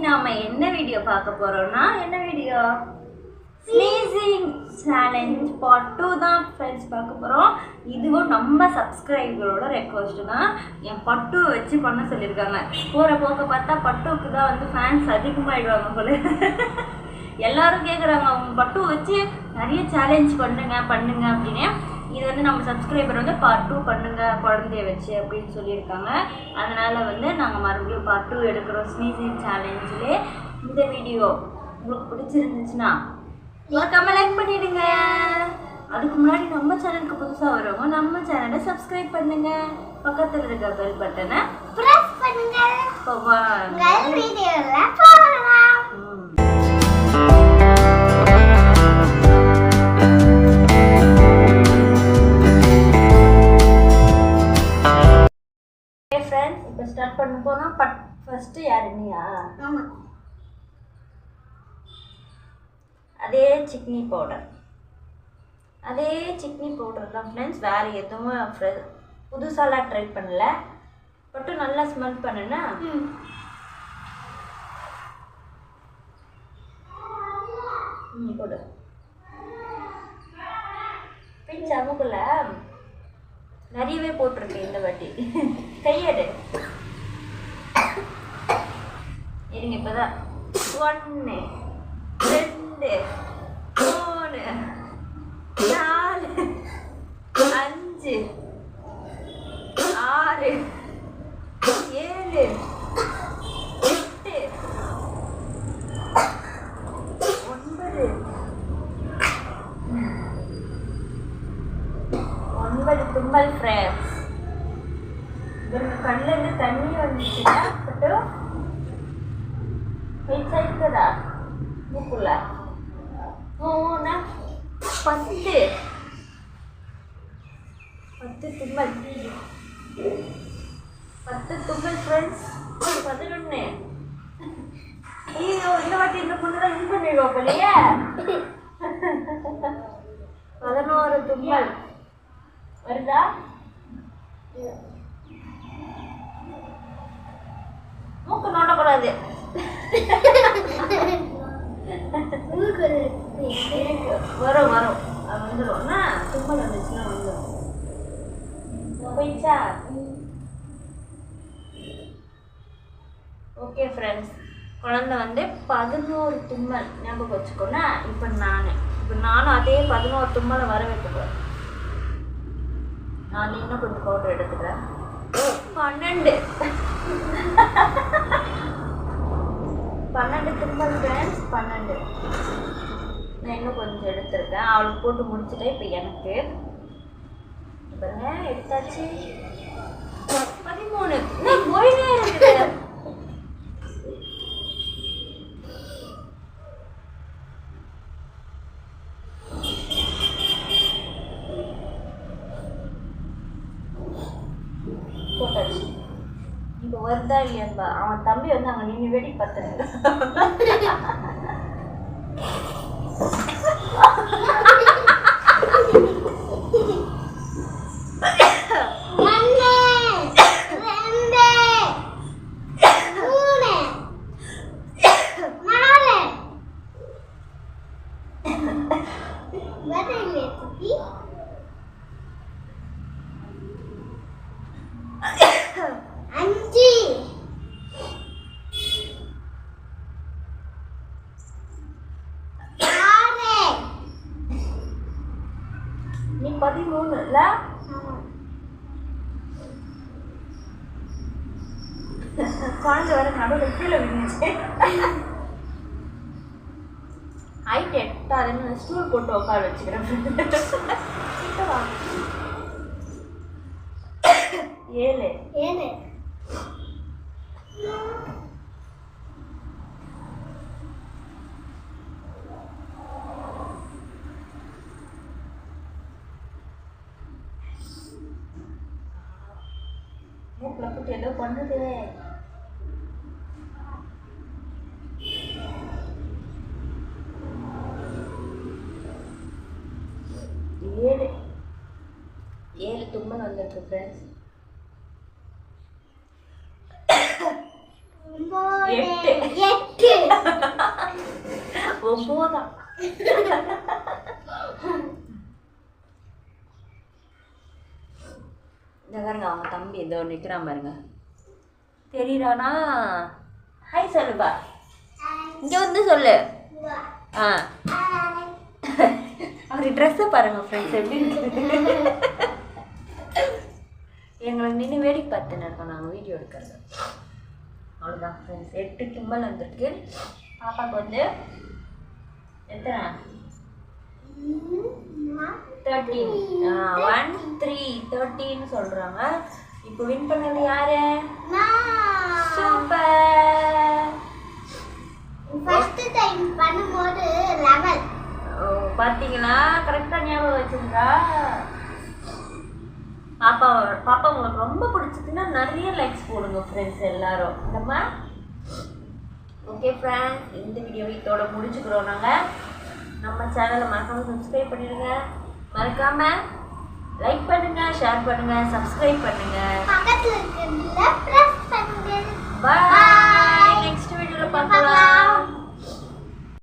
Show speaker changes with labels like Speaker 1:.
Speaker 1: நாம என்ன வீடியோ பார்க்க போறோம்னா என்ன வீடியோ ஸ்னீசிங் சேலஞ்ச் பார்ட் 2 தான் ஃப்ரெண்ட்ஸ் பார்க்க போறோம். இதுவும் நம்ம சப்ஸ்கிரைபரோட ரெக்வஸ்ட் தான். என் பட்டு வச்சு பண்ண சொல்லியிருக்காங்க. போற போக்க பார்த்தா பட்டுக்கு தான் வந்து ஃபேன்ஸ் அதிகமாகிடுவாங்க போல. எல்லாரும் கேட்குறாங்க அவங்க பட்டு வச்சு நிறைய சேலஞ்ச் பண்ணுங்க அப்படின்னு. இது வந்து நம்ம சப்ஸ்கிரைபர் வந்து பார்ட் 2 பண்ணுங்க குழந்தைய வச்சு அப்படின்னு சொல்லியிருக்காங்க. அதனால் வந்து நாங்கள் மறுபடியும் பார்ட் 2 எடுக்கிறோம் ஸ்னீசிங் சேலஞ்சிலே. இந்த வீடியோ உங்களுக்கு பிடிச்சிருந்துச்சுன்னா மறக்காம லைக் பண்ணிடுங்க. அதுக்கு முன்னாடி நம்ம சேனலுக்கு புதுசாக வரவங்க நம்ம சேனலை சப்ஸ்கிரைப் பண்ணுங்க. பக்கத்தில் இருக்க பெல் பட்டனை பிரஸ் பண்ணுங்க. ஃப்ரெண்ட்ஸ் இப்போ ஸ்டார்ட் பண்ண போனால் ஃபர்ஸ்ட் யார் நீயா? அதே சிக்னி பவுடர் தான் ஃப்ரெண்ட்ஸ். வேறு எதுவும் புதுசாலாம் ட்ரை பண்ணல. மட்டும் நல்லா ஸ்மெல் பண்ணுன்னா போடு. பின் சமக்குள்ள நிறையவே போட்டிருக்கேன் இந்த வாட்டி. கையெடு இருங்க. இப்போதான் 1 2 3 4 5 6 7 8 9 தும்மல் ஃப்ரெண்ட்ஸ். இவங்க கண்ணில் இருந்து தண்ணி வந்துச்சுன்னா மட்டும் மிச்சம் இருக்குதா மூக்குள்ள 10 தும்மல் 10 தும்மல் ஃப்ரெண்ட்ஸ். 11 ஐயோ இந்த வாட்டி இந்த பொண்ணு தான் இது பண்ணிடுவோம் போலையே. 11 தும்மல் வருதா? மூக்கு நோட்டக்கூடாது. வரும் அது வந்துடும்னா தும்மல் வந்துச்சுன்னா வந்துடும். போயிடுச்சா? ஓகே ஃப்ரெண்ட்ஸ், குழந்தை வந்து 11 தும்மல் ஞாபகம் வச்சுக்கோன்னா. இப்போ நானும் அதே 11 தும்மலை வர வைக்கக்கூடாது. நான் இன்னும் கொஞ்சம் பவுடர் எடுத்துக்கிறேன். 12 தும்மல் ஃப்ரெண்ட்ஸ். 12 நான் இன்னும் கொஞ்சம் எடுத்துருக்கேன். அவளுக்கு போட்டு முடிச்சுட்டேன். இப்போ எனக்கு பாருங்க எடுத்தாச்சு. 13 போயினே இருக்குது. போட்டாச்சு. இப்போ வருதா இல்லையா? அவன் தம்பி வந்து அங்கே நின்று வெடி பார்த்துருங்க. நீ 13 இல்ல? குழந்தை வர நடுவில் கீழே விழுந்துச்சு. ஹைட் எட்டாதுன்னு ஸ்டூல் போட்டு உட்கார வச்சுக்கிறேன். 7 மூக்கில் போட்டு ஏதோ பண்ணுது. ஏழு தும்மல் வந்துட்டு ஃப்ரெண்ட்ஸ். 8 9 பாருங்க அவங்க தம்பி ஏதோ நிற்கிறான் பாருங்க தெரியுறானா ஹாய் சொல்லுப்பா இங்கே வந்து சொல்லு ஆ அவர் ட்ரெஸ்ஸை பாருங்க ஃப்ரெண்ட்ஸ் எப்படி எங்களை நின்று வேடிக்கை பார்த்துன்னு இருக்கோம் நாங்கள் வீடியோ எடுக்கிறது அவ்வளோதான் ஃப்ரெண்ட்ஸ் 8 கிம்பல் வந்திருக்கு பாப்பாவுக்கு வந்து எத்தனை 13 1 3 13 சொல்கிறாங்க இப்போ வின் பண்ணது யாரு சூப்பர்
Speaker 2: ஃபர்ஸ்ட் டைம் பண்ணும்போது 11
Speaker 1: பார்த்தீங்களா கரெக்டாக ஞாபகம் வச்சுருந்தா பாப்பா உங்களுக்கு ரொம்ப பிடிச்சதுன்னா நிறைய லைக்ஸ் போடுங்க ஃப்ரெண்ட்ஸ் எல்லாரும் இல்லைம்மா ஓகே ஃப்ரெண்ட்ஸ் இந்த வீடியோ இதோட முடிச்சுக்கிறோம் நாங்கள் நம்ம சேனலை மறக்காமல் சப்ஸ்கிரைப் பண்ணிடுங்க மறக்காமல் லைக் பண்ணுங்கள் ஷேர் பண்ணுங்கள் சப்ஸ்கிரைப் பண்ணுங்கள்
Speaker 2: பக்கத்தில் இருக்கிறதுல